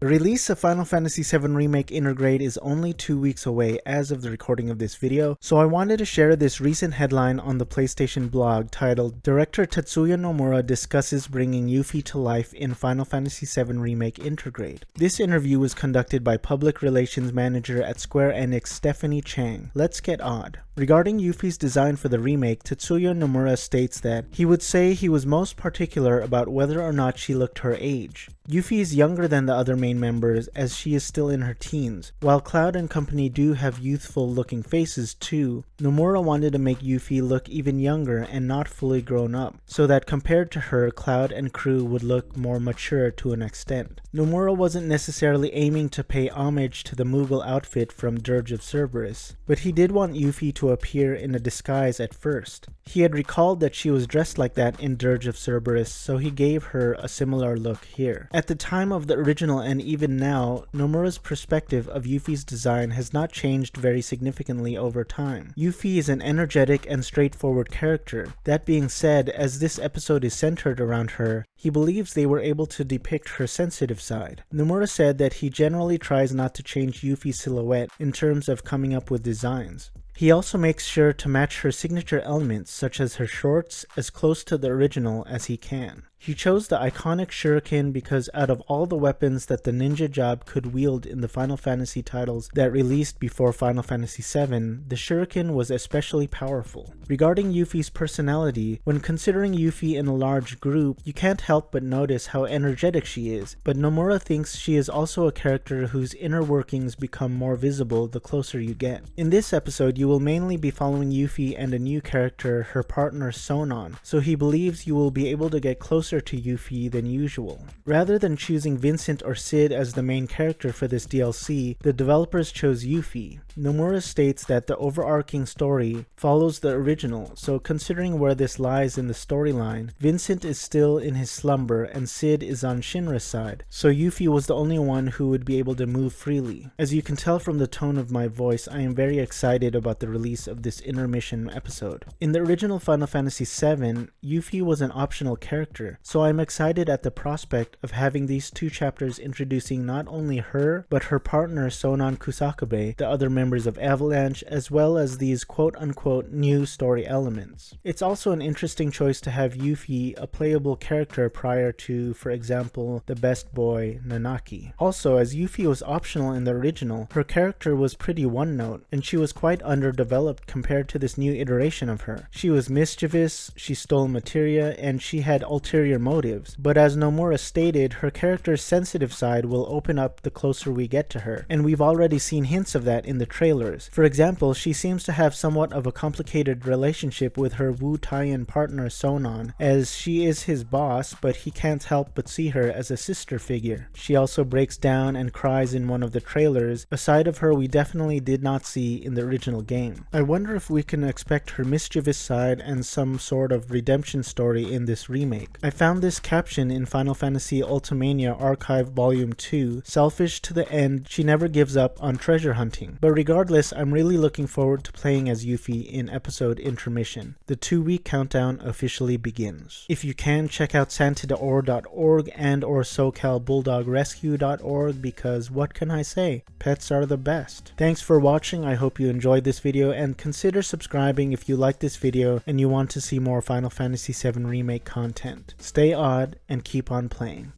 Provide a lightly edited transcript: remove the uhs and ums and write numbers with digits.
The release of Final Fantasy VII Remake Intergrade is only 2 weeks away as of the recording of this video, so I wanted to share this recent headline on the PlayStation blog titled Director Tetsuya Nomura discusses bringing Yuffie to life in Final Fantasy VII Remake Intergrade. This interview was conducted by Public Relations Manager at Square Enix Stephanie Chang. Let's get odd. Regarding Yuffie's design for the remake, Tetsuya Nomura states that he would say he was most particular about whether or not she looked her age. Yuffie is younger than the other main members as she is still in her teens. While Cloud and company do have youthful looking faces too, Nomura wanted to make Yuffie look even younger and not fully grown up, so that compared to her, Cloud and crew would look more mature to an extent. Nomura wasn't necessarily aiming to pay homage to the Mughal outfit from Dirge of Cerberus, but he did want Yuffie to appear in a disguise at first. He had recalled that she was dressed like that in Dirge of Cerberus, so he gave her a similar look here. At the time of the original and even now, Nomura's perspective of Yuffie's design has not changed very significantly over time. Yuffie is an energetic and straightforward character. That being said, as this episode is centered around her, he believes they were able to depict her sensitive side. Nomura said that he generally tries not to change Yuffie's silhouette in terms of coming up with designs. He also makes sure to match her signature elements such as her shorts as close to the original as he can. He chose the iconic shuriken because out of all the weapons that the ninja job could wield in the Final Fantasy titles that released before Final Fantasy VII, the shuriken was especially powerful. Regarding Yuffie's personality, when considering Yuffie in a large group, you can't help but notice how energetic she is, but Nomura thinks she is also a character whose inner workings become more visible the closer you get. In this episode, you will mainly be following Yuffie and a new character, her partner Sonon, so he believes you will be able to get closer to Yuffie than usual. Rather than choosing Vincent or Sid as the main character for this DLC, the developers chose Yuffie. Nomura states that the overarching story follows the original, so considering where this lies in the storyline, Vincent is still in his slumber and Sid is on Shinra's side, so Yuffie was the only one who would be able to move freely. As you can tell from the tone of my voice, I am very excited about the release of this intermission episode. In the original Final Fantasy VII, Yuffie was an optional character, so I'm excited at the prospect of having these two chapters introducing not only her, but her partner Sonon Kusakabe, the other members of Avalanche, as well as these quote-unquote new story elements. It's also an interesting choice to have Yuffie a playable character prior to, for example, the best boy Nanaki. Also, as Yuffie was optional in the original, her character was pretty one-note, and she was quite underdeveloped compared to this new iteration of her. She was mischievous, she stole materia, and she had ulterior motives, but as Nomura stated, her character's sensitive side will open up the closer we get to her, and we've already seen hints of that in the trailers. For example, she seems to have somewhat of a complicated relationship with her Wu Taiyan partner Sonon, as she is his boss, but he can't help but see her as a sister figure. She also breaks down and cries in one of the trailers, a side of her we definitely did not see in the original game. I wonder if we can expect her mischievous side and some sort of redemption story in this remake. I found this caption in Final Fantasy Ultimania Archive Volume 2, selfish to the end, she never gives up on treasure hunting. But regardless, I'm really looking forward to playing as Yuffie in episode Intermission. The 2-week countdown officially begins. If you can, check out santidaor.org and or socalbulldogrescue.org because what can I say? Pets are the best. Thanks for watching, I hope you enjoyed this video and consider subscribing if you like this video and you want to see more Final Fantasy VII Remake content. Stay odd and keep on playing.